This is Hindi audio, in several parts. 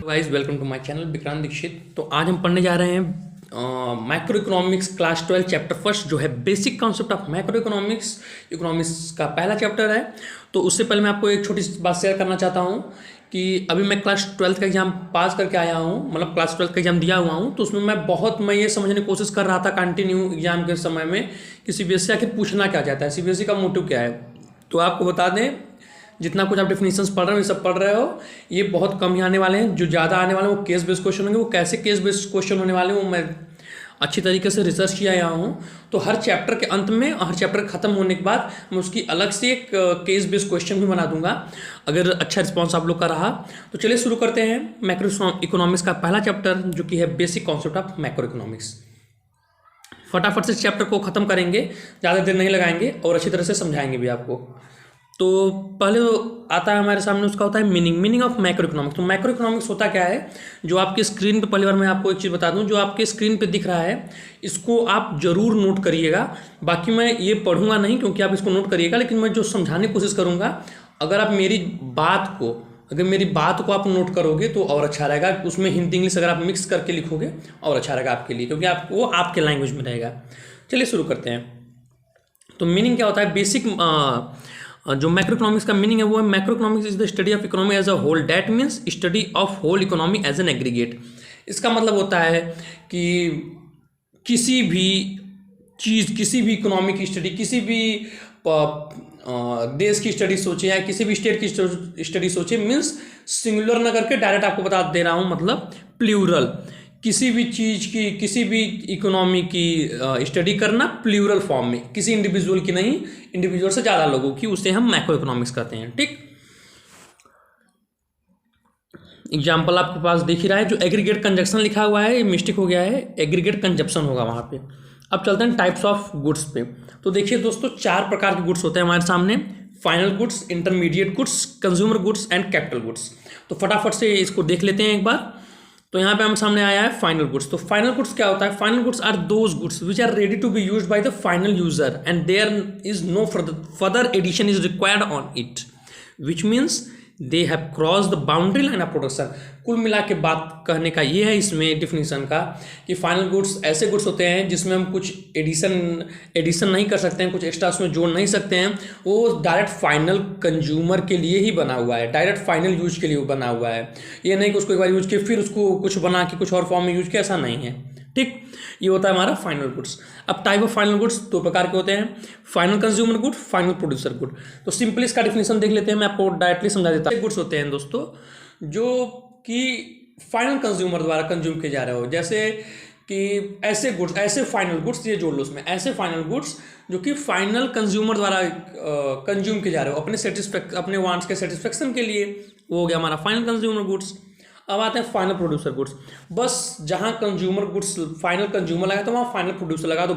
Guys welcome to my channel Vikrant Dixit. तो आज हम पढ़ने जा रहे हैं macro economics class 12 chapter first, जो है basic concept of macro economics. Economics का पहला चैप्टर है। तो उससे पहले मैं आपको एक छोटी सी बात शेयर करना चाहता हूँ कि अभी मैं क्लास 12 का एग्जाम पास करके आया हूँ, मतलब क्लास 12 का एग्जाम दिया हुआ हूँ। तो उसमें मैं ये समझने की कोशिश कर रहा था कंटिन्यू एग्जाम के समय में कि सीबीएसई आखिर पूछना क्या चाहता है, सीबीएसई का मोटिव क्या है। तो आपको बता दें, जितना कुछ आप डिफिनीशंस पढ़ रहे हो, ये सब पढ़ रहे हो, ये बहुत कम ही आने वाले हैं। जो ज़्यादा आने वाले हैं वो केस बेस्ड क्वेश्चन होंगे। वो कैसे केस बेस्ड क्वेश्चन होने वाले हैं वो मैं अच्छी तरीके से रिसर्च किया आया हूँ। तो हर चैप्टर के अंत में, हर चैप्टर खत्म होने के बाद मैं उसकी अलग से एक केस बेस्ड क्वेश्चन भी बना दूंगा, अगर अच्छा रिस्पॉन्स आप लोग का रहा। तो चलिए शुरू करते हैं मैक्रो इकोनॉमिक्स का पहला चैप्टर, जो कि है basic concept of macro economics. फटाफट से इस चैप्टर को ख़त्म करेंगे, ज़्यादा देर नहीं लगाएंगे और अच्छी तरह से समझाएंगे भी आपको। तो पहले आता है हमारे सामने, उसका होता है मीनिंग ऑफ मैक्रो इकोनॉमिक्स। तो मैक्रो इकोनॉमिक्स होता क्या है, जो आपके स्क्रीन पे, पहली बार मैं आपको एक चीज़ बता दूं, जो आपके स्क्रीन पे दिख रहा है इसको आप जरूर नोट करिएगा। बाकी मैं ये पढ़ूंगा नहीं, क्योंकि आप इसको नोट करिएगा, लेकिन मैं जो समझाने की कोशिश करूंगा, अगर आप मेरी बात को आप नोट करोगे तो और अच्छा रहेगा। उसमें हिंदी इंग्लिश अगर आप मिक्स करके लिखोगे और अच्छा रहेगा आपके लिए, क्योंकि आपको वो आपके लैंग्वेज में रहेगा। चलिए शुरू करते हैं। तो मीनिंग क्या होता है, बेसिक जो मैक्रो इकोनॉमिक्स का मीनिंग है वो है, macro economics is the study of economy as a whole. That means study of whole economy as an aggregate. इसका मतलब होता है कि किसी भी चीज़, किसी भी इकोनॉमी की स्टडी, किसी भी देश की स्टडी सोचे या किसी भी स्टेट की स्टडी सोचे, मीन्स सिंगुलर ना करके डायरेक्ट आपको बता दे रहा हूँ, मतलब प्लूरल। किसी भी चीज़ की, किसी भी इकोनॉमी की स्टडी करना प्लूरल फॉर्म में, किसी इंडिविजुअल की नहीं, इंडिविजुअल से ज़्यादा लोगों की, उसे हम मैक्रो इकोनॉमिक्स कहते हैं। ठीक, एग्जाम्पल आपके पास दिख ही रहा है, जो एग्रीगेट कंजक्शन लिखा हुआ है ये मिस्टेक हो गया है, एग्रीगेट कंजप्शन होगा वहाँ पे। अब चलते हैं टाइप्स ऑफ गुड्स पे। तो देखिए दोस्तों, 4 प्रकार के गुड्स होते हैं हमारे सामने: final goods, intermediate goods, consumer goods and capital goods. तो फटाफट से इसको देख लेते हैं एक बार। तो यहाँ पे हम सामने आया है फाइनल गुड्स। तो फाइनल गुड्स क्या होता है? Final goods are those goods which are ready to be used by the final user and there is no further addition is required on it, which means they have cross the boundary line of production. कुल मिला के बात कहने का ये है इसमें डिफिनीशन का, कि फाइनल गुड्स ऐसे गुड्स होते हैं जिसमें हम कुछ एडिशन नहीं कर सकते हैं, कुछ एक्स्ट्रा उसमें जोड़ नहीं सकते हैं। वो डायरेक्ट फाइनल कंज्यूमर के लिए ही बना हुआ है, डायरेक्ट फाइनल यूज के लिए बना हुआ है। ये नहीं कि उसको एक बार यूज किया फिर उसको कुछ बना के कुछ और फॉर्म में यूज किया, ऐसा नहीं है। ठीक, ये होता है हमारा फाइनल गुड्स। अब टाइप ऑफ फाइनल गुड्स 2 प्रकार के होते हैं: final consumer good, final producer good. तो सिंपली इसका डिफिनेशन देख लेते हैं, मैं आपको डायरेक्टली समझा देता हूँ। गुड्स होते हैं दोस्तों जो कि फाइनल कंज्यूमर द्वारा कंज्यूम किए जा रहे हो, जैसे कि ऐसे गुड्स, ऐसे फाइनल गुड्स, ये जोड़ लो उसमें, ऐसे फाइनल गुड्स जो कि फाइनल कंज्यूमर द्वारा कंज्यूम किए जा रहे हो अपने वांट्स के सेटिस्फेक्शन के लिए, वो हो गया हमारा फाइनल कंज्यूमर गुड्स। अब आते हैं फाइनल प्रोड्यूसर गुड्स। बस जहाँ कंज्यूमर गुड्स फाइनल कंज्यूमर लगा तो वहाँ फाइनल प्रोड्यूसर लगा दो,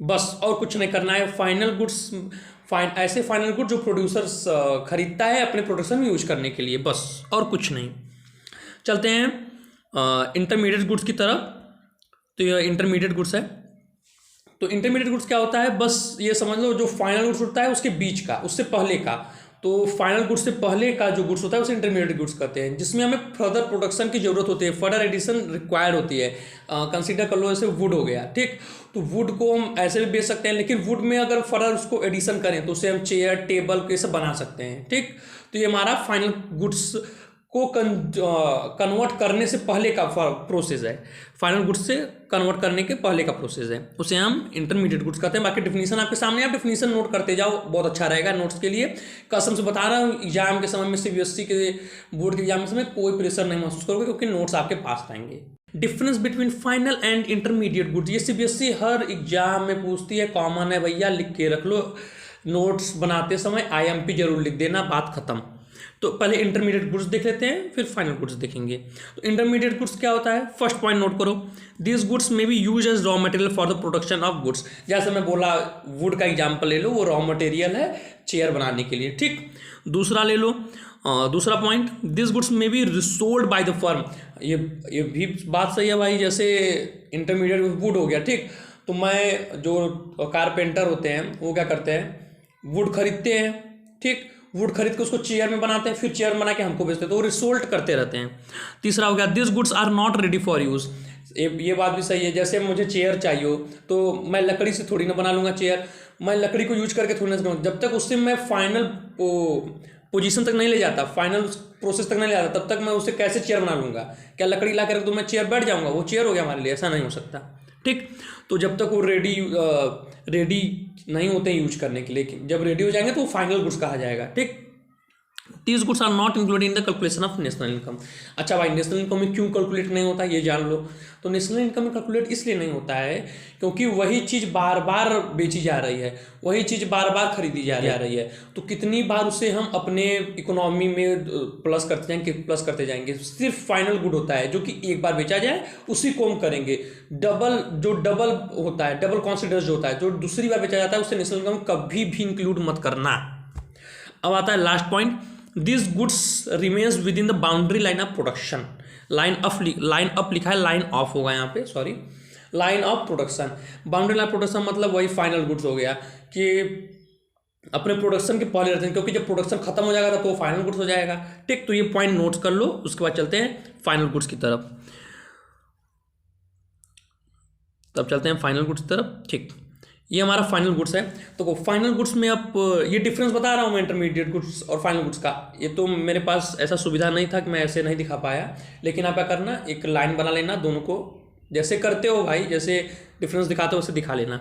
बस और कुछ नहीं करना है। फाइनल गुड्स ऐसे फाइनल गुड्स जो प्रोड्यूसर्स खरीदता है अपने प्रोडक्शन में यूज करने के लिए, बस और कुछ नहीं। चलते हैं इंटरमीडिएट गुड्स की तरफ। तो ये इंटरमीडिएट गुड्स है। तो इंटरमीडिएट गुड्स क्या होता है, बस ये समझ लो, जो फाइनल गुड्स होता है उसके बीच का, उससे पहले का। तो फाइनल गुड्स से पहले का जो गुड्स होता है उसे इंटरमीडिएट गुड्स कहते हैं, जिसमें हमें फर्दर प्रोडक्शन की जरूरत होती है, फर्दर एडिशन रिक्वायर्ड होती है। कंसीडर कर लो जैसे वुड हो गया, ठीक। तो वुड को हम ऐसे भी बेच सकते हैं, लेकिन वुड में अगर फर्दर उसको एडिशन करें तो उसे हम चेयर, टेबल ये सब बना सकते हैं, ठीक। तो ये हमारा फाइनल गुड्स को कन्वर्ट करने से पहले का प्रोसेस है, फाइनल गुड्स से कन्वर्ट करने के पहले का प्रोसेस है, उसे हम इंटरमीडिएट गुड्स कहते हैं। बाकी डिफिनीशन आपके सामने, आप डिफिनीशन नोट करते जाओ, बहुत अच्छा रहेगा नोट्स के लिए। कसम से बता रहा हूँ, एग्जाम के समय में, सीबीएसई के बोर्ड के एग्जाम के समय कोई प्रेशर नहीं महसूस करोगे, क्योंकि नोट्स आपके पास रहेंगे। Difference between final and intermediate goods, ये सीबीएसई हर एग्जाम में पूछती है, कॉमन है भैया, लिख के रख लो। नोट्स बनाते समय आईएमपी जरूर लिख देना, बात खत्म। तो पहले इंटरमीडिएट गुड्स देख लेते हैं, फिर फाइनल गुड्स देखेंगे। तो इंटरमीडिएट गुड्स क्या होता है, फर्स्ट पॉइंट नोट करो, this goods may be use as raw material for the production of goods. जैसे मैं बोला, वुड का एग्जाम्पल ले लो, वो रॉ मटेरियल है चेयर बनाने के लिए, ठीक। दूसरा ले लो, दूसरा point, this goods may be resold by the firm. ये भी बात सही है भाई, जैसे इंटरमीडिएट वुड हो गया, ठीक। तो मैं, जो कारपेंटर होते हैं वो क्या करते हैं, वुड खरीदते हैं, ठीक। वुड खरीद के उसको चेयर में बनाते हैं, फिर चेयर बना के हमको बेचते हैं, तो वो रिसोल्ट करते रहते हैं। तीसरा हो गया this goods are not ready for use. ये बात भी सही है, जैसे मुझे चेयर चाहिए हो तो मैं लकड़ी से थोड़ी ना बना लूँगा चेयर, मैं लकड़ी को यूज करके थोड़ी ना करूँगा, जब तक उससे मैं फाइनल पोजीशन तक नहीं ले जाता, फाइनल प्रोसेस तक नहीं ले जाता, तब तक मैं उसे कैसे चेयर बना लूँगा? क्या लकड़ी ला कर तो मैं चेयर बैठ जाऊँगा, वो चेयर हो गया हमारे लिए? ऐसा नहीं हो सकता। ठीक, तो जब तक वो रेडी नहीं होते हैं यूज करने के लिए, जब रेडी हो जाएंगे तो वो फाइनल गुड्स कहा जाएगा। ठीक, these goods are not included in the calculation of national income. अच्छा भाई, नेशनल इनकम में क्यों कैलकुलेट नहीं होता ये जान लो। तो नेशनल इनकम में कैलकुलेट इसलिए नहीं होता है क्योंकि वही चीज़ बार बार बेची जा रही है, वही चीज़ बार बार खरीदी जा रही है, तो कितनी बार उसे हम अपने इकोनॉमी में प्लस करते जाएंगे। सिर्फ फाइनल गुड होता है जो कि एक बार बेचा जाए उसी को हम करेंगे। डबल होता है, डबल कॉन्सिडर जो होता है, जो दूसरी बार बेचा जाता है उसे नेशनल इनकम कभी भी इंक्लूड मत करना। अब आता है last point, this goods remains with in the boundary line of production. Line up लिखा है, लाइन ऑफ होगा यहाँ पे, sorry, line of production. Boundary line production मतलब वही फाइनल गुड्स हो गया कि अपने प्रोडक्शन के पहले रहते हैं, क्योंकि जब प्रोडक्शन खत्म हो जाएगा तो वो फाइनल गुड्स हो जाएगा। ठीक, तो ये पॉइंट नोट कर लो, उसके बाद चलते हैं फाइनल गुड्स की तरफ। तब चलते हैं फाइनल गुड्स की तरफ। ठीक, ये हमारा फाइनल गुड्स है। तो फाइनल गुड्स में अब ये डिफरेंस बता रहा हूँ मैं इंटरमीडिएट गुड्स और फाइनल गुड्स का। ये तो मेरे पास ऐसा सुविधा नहीं था कि मैं ऐसे नहीं दिखा पाया, लेकिन आप क्या करना, एक लाइन बना लेना, दोनों को जैसे करते हो भाई, जैसे डिफरेंस दिखाते हो वैसे दिखा लेना।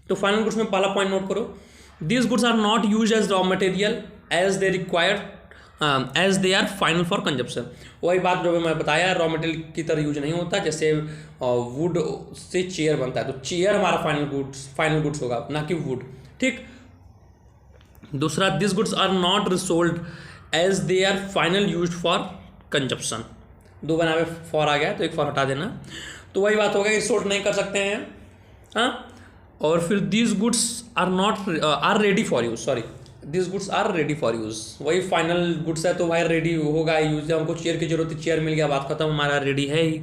तो फाइनल गुड्स में पहला पॉइंट नोट करो, these goods are not use as raw material as they required as they are final for consumption. वही बात जो मैं बताया, रॉ मटेरियल की तरह यूज नहीं होता। जैसे वुड से चेयर बनता है तो चेयर हमारा फाइनल गुड्स होगा, ना कि वुड। ठीक, दूसरा, this goods are not resold as they are final use for consumption. दो बना में फॉर आ गया तो एक फॉर हटा देना, तो वही बात होगा कि रिसोल्ट नहीं कर सकते हैं। हाँ, और फिर this goods are ready for use, sorry, this goods are ready for use. वही फाइनल गुड्स है तो भाई रेडी होगा यूज, जब हमको चेयर की जरूरत है, चेयर मिल गया, बात खत्म, हमारा रेडी है ही।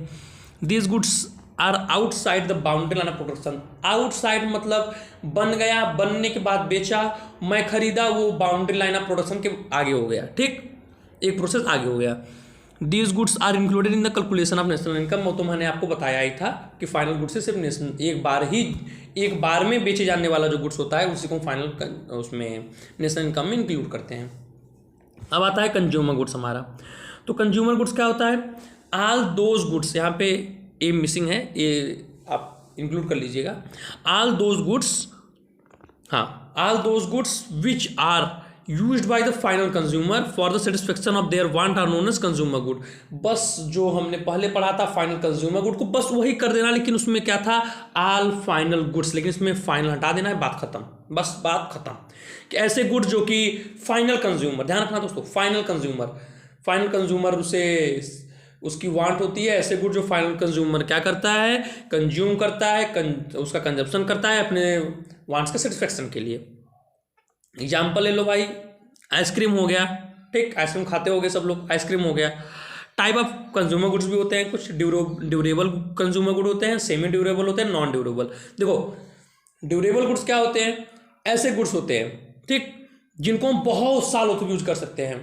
This goods are outside the boundary line of production. Outside मतलब बन गया, बनने के बाद बेचा, मैं खरीदा, वो बाउंड्री लाइन ऑफ प्रोडक्शन के आगे हो गया। ठीक, एक प्रोसेस आगे हो गया। These goods are included in the calculation of national income. वो तो मैंने आपको बताया ही था कि फाइनल गुड्स से सिर्फ एक बार में बेचे जाने वाला जो गुड्स होता है उसी को फाइनल उसमें नेशनल इनकम में इंक्लूड करते हैं। अब आता है कंज्यूमर गुड्स हमारा। तो कंज्यूमर गुड्स क्या होता है, ऑल दोज गुड्स, यहाँ पे ए मिसिंग है, ये आप इंक्लूड कर लीजिएगा। ऑल दोज गुड्स, हाँ, all those goods which are used by the final consumer for the satisfaction of their want are known as consumer good. बस जो हमने पहले पढ़ा था फाइनल कंज्यूमर गुड को बस वही कर देना, लेकिन उसमें क्या था, ऑल फाइनल गुड्स, लेकिन इसमें फाइनल हटा देना है, बात खत्म, बस बात खत्म। कि ऐसे गुड्स जो कि फाइनल कंज्यूमर, ध्यान रखना दोस्तों, फाइनल कंज्यूमर उसे उसकी वांट होती है, ऐसे गुड जो फाइनल कंज्यूमर क्या करता है, कंज्यूम करता है, उसका कंजप्शन करता है अपने वांट्स के सेटिस्फेक्शन के लिए। एग्जाम्पल ले लो भाई, आइसक्रीम हो गया। ठीक, आइसक्रीम खाते हो गए सब लोग, आइसक्रीम हो गया। टाइप ऑफ कंज्यूमर गुड्स भी होते हैं, कुछ ड्यूरेबल कंज्यूमर गुड होते हैं, सेमी ड्यूरेबल होते हैं, नॉन ड्यूरेबल। देखो, ड्यूरेबल गुड्स क्या होते हैं, ऐसे गुड्स होते हैं, ठीक, जिनको हम बहुत सालों तक यूज कर सकते हैं।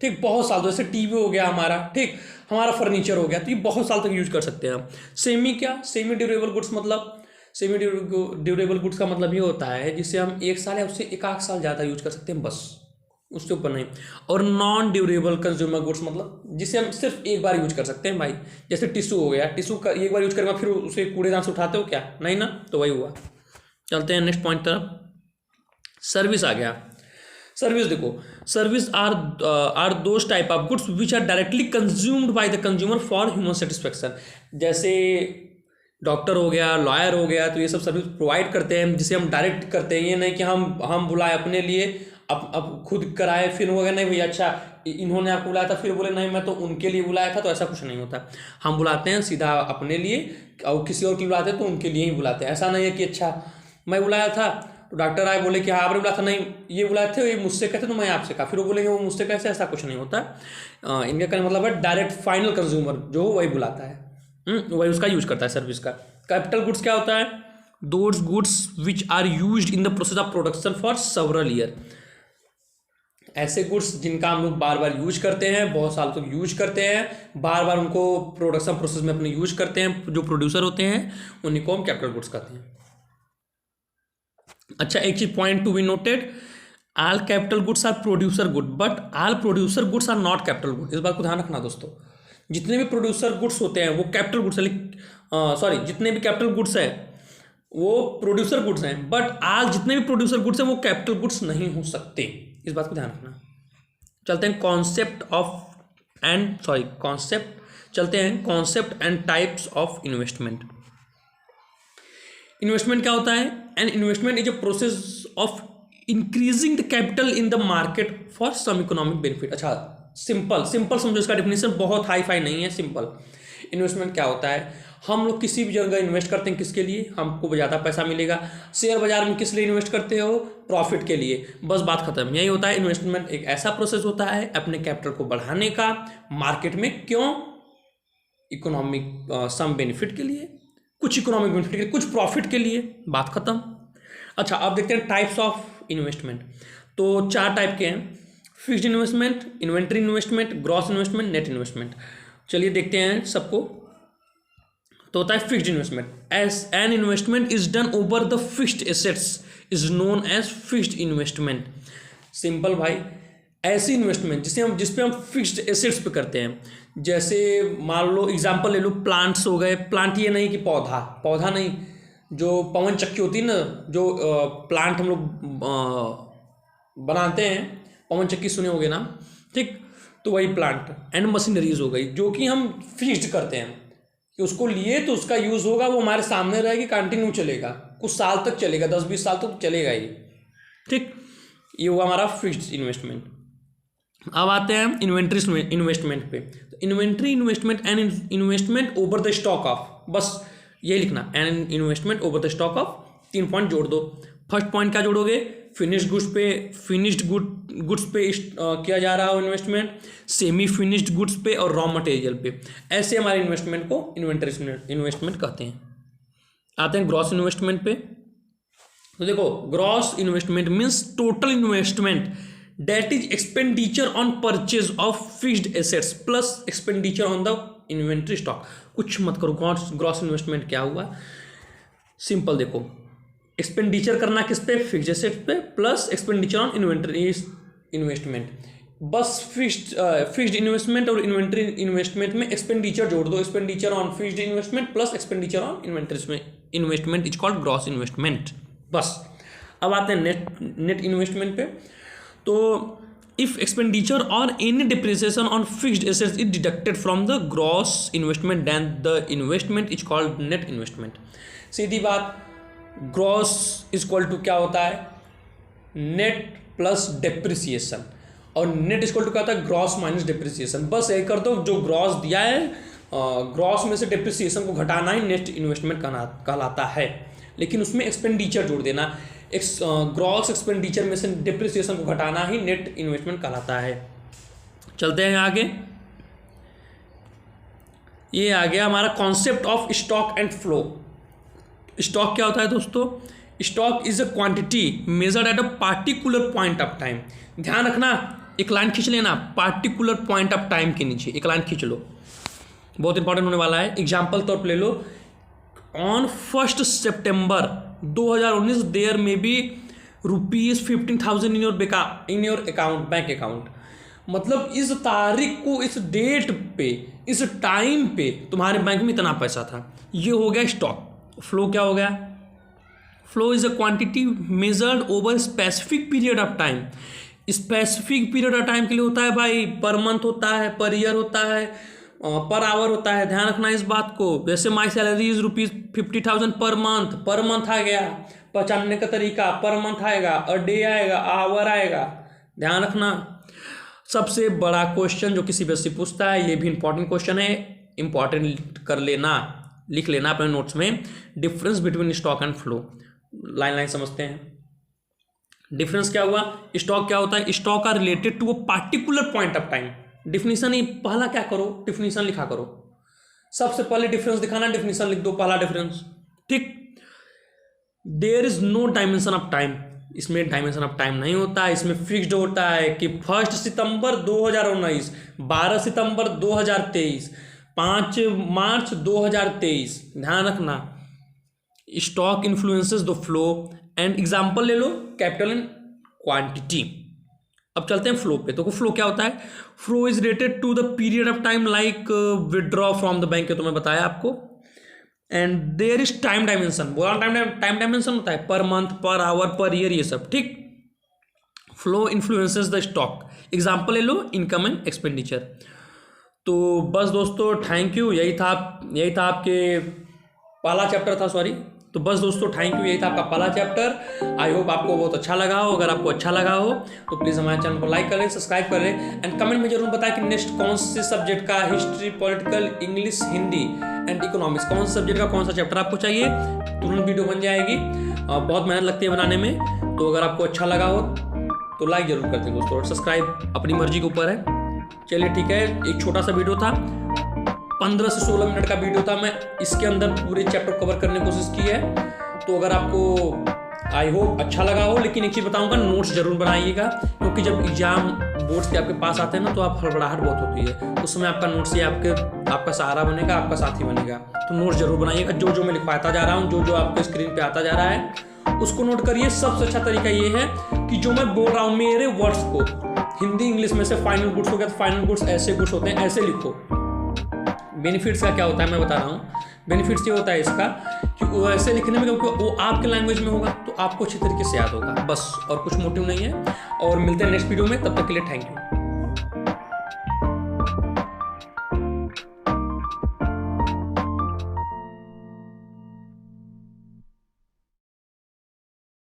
ठीक, बहुत साल, जैसे टीवी हो गया हमारा, ठीक, हमारा फर्नीचर हो गया, तो ये बहुत साल तक यूज कर सकते हैं हम। सेमी ड्यूरेबल गुड्स मतलब, सेमी ड्यूरेबल गुड्स का मतलब ये होता है जिसे हम 1 साल या उससे 1 साल ज़्यादा यूज कर सकते हैं, बस उसके ऊपर नहीं। और नॉन ड्यूरेबल कंज्यूमर गुड्स मतलब जिसे हम सिर्फ एक बार यूज कर सकते हैं भाई, जैसे टिश्यू हो गया, टिश्यू का एक बार यूज करेंगे फिर उसे कूड़ेदान से उठाते हो क्या, नहीं ना, तो वही हुआ। चलते हैं नेक्स्ट पॉइंट तरफ। सर्विस आ गया। सर्विस देखो, service are those type of goods which are directly consumed by the consumer for human satisfaction. जैसे डॉक्टर हो गया, लॉयर हो गया, तो ये सब सर्विस प्रोवाइड करते हैं जिसे हम डायरेक्ट करते हैं। ये नहीं कि हम बुलाए अपने लिए, अब खुद कराए, फिर हो गया नहीं भैया अच्छा इन्होंने आपको बुलाया था, फिर बोले नहीं मैं तो उनके लिए बुलाया था, तो ऐसा कुछ नहीं होता। हम बुलाते हैं सीधा अपने लिए, और किसी और के लिए बुलाते हैं तो उनके लिए ही बुलाते हैं। ऐसा नहीं है कि अच्छा मैं बुलाया था तो डॉक्टर आए बोले कि हाँ आपने बुलाया था, नहीं ये बुलाए थे, ये मुझसे कहते तो मैं आपसे कहा, फिर वो बोलेंगे वो मुझसे कैसे, ऐसा कुछ नहीं होता। इनका कहने मतलब है डायरेक्ट फाइनल कंज्यूमर जो वही बुलाता है, वही उसका यूज करता है सर्विस का। कैपिटल गुड्स क्या होता है, those goods which are used in the process of production for several year. ऐसे गुड्स जिनका हम लोग बार बार यूज करते हैं, बहुत साल तक यूज करते हैं, बार बार उनको प्रोडक्शन प्रोसेस में अपने यूज करते हैं, जो प्रोड्यूसर होते हैं उन्हीं को हम कैपिटल गुड्स कहते हैं। अच्छा, एक चीज point to be noted, all capital goods are producer good but all producer goods are not capital good. इस बात को ध्यान रखना दोस्तों, जितने भी प्रोड्यूसर गुड्स होते हैं वो कैपिटल गुड्स है, जितने भी कैपिटल गुड्स है वो प्रोड्यूसर गुड्स हैं, बट आज जितने भी प्रोड्यूसर गुड्स हैं वो कैपिटल गुड्स नहीं हो सकते। इस बात को ध्यान रखना। चलते हैं concept and types of investment. Investment क्या होता है? An investment is a process of increasing the capital in the market for some economic benefit. अच्छा, सिंपल समझो, इसका डेफिनेशन बहुत हाई फाई नहीं है, सिंपल। इन्वेस्टमेंट क्या होता है? हम लोग किसी भी जगह इन्वेस्ट करते हैं, किसके लिए? हमको ज़्यादा पैसा मिलेगा। शेयर बाजार में किस लिए इन्वेस्ट करते हो? प्रॉफिट के लिए। बस बात खत्म। यही होता है इन्वेस्टमेंट। एक ऐसा प्रोसेस होता है अपने कैपिटल को बढ़ाने का मार्केट में। क्यों? इकोनॉमिक सम बेनिफिट के लिए, कुछ इकोनॉमिक बेनिफिट के लिए, कुछ प्रॉफिट के लिए। बात खत्म। अच्छा, अब देखते हैं टाइप्स ऑफ इन्वेस्टमेंट। तो 4 टाइप के हैं: fixed investment, inventory investment, gross investment, net investment. चलिए देखते हैं सबको। तो होता है fixed investment. As an investment is done over the fixed assets is known as fixed investment. Simple भाई, ऐसी इन्वेस्टमेंट जिसपे हम फिक्स्ड एसेट्स पे करते हैं। जैसे मान लो एग्जांपल ले लो, प्लांट्स हो गए। प्लांट ये नहीं कि पौधा नहीं, जो पवन चक्की होती है ना, जो प्लांट हम लोग बनाते हैं, पवन चक्की सुने होगे ना, ठीक? तो वही प्लांट एंड मशीनरीज हो गई, जो कि हम फिक्स्ड करते हैं कि उसको लिए तो उसका यूज़ होगा, वो हमारे सामने रहेगी, कंटिन्यू चलेगा, कुछ साल तक चलेगा, 10-20 साल तक चलेगा ही, ठीक? ये हुआ हमारा फिक्स्ड इन्वेस्टमेंट। अब आते हैं इन्वेंट्री इन्वेस्टमेंट पे। तो inventory investment and investment over the stock of, बस ये लिखना, and investment over the stock of. 3 point जोड़ दो। फर्स्ट पॉइंट क्या जोड़ोगे? फिनिश्ड गुड्स पे किया जा रहा हो इन्वेस्टमेंट, सेमी फिनिश्ड गुड्स पे और रॉ मटेरियल पे। ऐसे हमारे इन्वेस्टमेंट को इन्वेंट्री इन्वेस्टमेंट कहते हैं। आते हैं ग्रॉस इन्वेस्टमेंट पे। तो देखो, gross investment means total investment that is expenditure on purchase of fixed assets plus expenditure on the inventory stock। कुछ मत करो, ग्रॉस इन्वेस्टमेंट क्या हुआ? सिंपल देखो, एक्सपेंडिचर करना किस पे? फिक्स्ड एसेट्स पे, plus expenditure on inventory investment. बस फिक्स्ड इन्वेस्टमेंट और इन्वेंटरी इन्वेस्टमेंट में एक्सपेंडिचर जोड़ दो। Expenditure on fixed investment plus expenditure on inventory investment is called gross investment. बस। अब आते हैं नेट इन्वेस्टमेंट पे। तो इफ एक्सपेंडिचर और any depreciation on fixed assets is deducted from the gross investment then the investment is called net investment. सीधी बात, ग्रॉस इज इक्वल टू क्या होता है? Net plus depreciation. और नेट इज इक्वल टू क्या होता है? Gross minus depreciation. बस ये कर दो, जो ग्रॉस दिया है, ग्रॉस में से डिप्रिसिएशन को घटाना ही नेट इन्वेस्टमेंट कहलाता है। लेकिन उसमें एक्सपेंडिचर जोड़ देना। ग्रॉस एक्सपेंडिचर में से डिप्रिसिएशन को घटाना ही नेट इन्वेस्टमेंट कहलाता है। चलते हैं आगे। ये आ गया हमारा concept of stock and flow. Stock क्या होता है दोस्तों? Stock is a quantity measured at a particular point of time. ध्यान रखना, एक लाइन खींच लेना, पार्टिकुलर पॉइंट ऑफ टाइम के नीचे एक लाइन खींच लो, बहुत इंपॉर्टेंट होने वाला है। एग्जाम्पल तौर पर ले लो, ऑन 1 सितंबर 2019 there may be ₹15,000 in your account, bank account. मतलब इस तारीख को, इस डेट पे, इस टाइम पे तुम्हारे बैंक में इतना पैसा था। ये हो गया स्टॉक। फ्लो क्या हो गया? Flow is a quantity measured over specific period of time. Specific period of time के लिए होता है भाई, पर मंथ होता है, पर ईयर होता है, पर आवर होता है। ध्यान रखना इस बात को। जैसे my salary is ₹50,000 per month आ गया। पहचानने का तरीका, पर मंथ आएगा, अ डे आएगा, आवर आएगा। ध्यान रखना। सबसे बड़ा क्वेश्चन जो किसी व्यक्ति पूछता है, ये भी इंपॉर्टेंट क्वेश्चन है, इंपॉर्टेंट कर लेना, लिख लेना अपने नोट्स में। Difference between stock and flow, line समझते हैं। डिफरेंस क्या हुआ? स्टॉक क्या होता है? Stock are related to a particular point of time. Definition ही पहला क्या करो? डिफिनीशन लिखा करो। सबसे पहले डिफरेंस दिखाना, डिफिनीशन लिख दो, पहला डिफरेंस, ठीक। There is no dimension of time. इसमें डायमेंशन ऑफ टाइम नहीं होता है, इसमें फिक्स्ड होता है कि 1 सितंबर 2019, 12 सितंबर 2023, 5 मार्च 2023। ध्यान रखना, stock influences the flow and example ले लो कैपिटल एंड क्वांटिटी। अब चलते हैं फ्लो पे। तो फ्लो क्या होता है? Flow is related to the period of time like withdraw from the bank, तो मैं बताया आपको। And there is time dimension, बोला टाइम डायमेंशन होता है per month, per hour, per year, ये सब ठीक। Flow influences the stock, example ले लो इनकम एंड एक्सपेंडिचर। तो बस दोस्तों थैंक यू, यही था आपके पहला चैप्टर था, सॉरी। तो बस दोस्तों थैंक यू, यही था आपका पहला चैप्टर। आई होप आपको बहुत अच्छा लगा हो। अगर आपको अच्छा लगा हो तो प्लीज़ हमारे चैनल को लाइक करें, सब्सक्राइब करें एंड कमेंट में जरूर बताएं कि नेक्स्ट कौन से सब्जेक्ट का, history, political, English, Hindi and economics, कौन से सब्जेक्ट का कौन सा चैप्टर आपको चाहिए। तुरंत वीडियो बन जाएगी, बहुत मेहनत लगती है बनाने में। तो अगर आपको अच्छा लगा हो तो लाइक जरूर करते हैं दोस्तों, और सब्सक्राइब अपनी मर्जी के ऊपर है। चलिए ठीक है, एक छोटा सा वीडियो था, 15 से 16 मिनट का वीडियो था। मैं इसके अंदर पूरे चैप्टर कवर करने की कोशिश की है। तो अगर आपको आई होप अच्छा लगा हो, लेकिन एक चीज़ बताऊंगा, नोट्स जरूर बनाइएगा, क्योंकि जब एग्जाम बोर्ड्स के आपके पास आते हैं ना तो आप हड़बड़ाहट बहुत होती है, उस समय आपका नोट्स ये आपका सहारा बनेगा, आपका साथी बनेगा। तो नोट्स जरूर बनाइएगा, जो जो मैं लिखवाता जा रहा हूँ, जो आपके स्क्रीन पे आता जा रहा है उसको नोट करिए। सबसे अच्छा तरीका ये है कि जो मैं बोल रहा हूँ मेरे वर्ड्स को हिंदी इंग्लिश में से फाइनल गुड्स हो गया तो फाइनल गुड्स ऐसे गुड्स होते हैं, ऐसे लिखो। बेनिफिट्स का क्या होता है मैं बता रहा हूँ। बेनिफिट्स ये होता है इसका कि वो ऐसे लिखने में, क्योंकि वो आपके लैंग्वेज में होगा तो आपको अच्छी तरीके से याद होगा, बस और कुछ मोटिव नहीं है। और मिलते हैं नेक्स्ट वीडियो में, तब तक के लिए थैंक यू।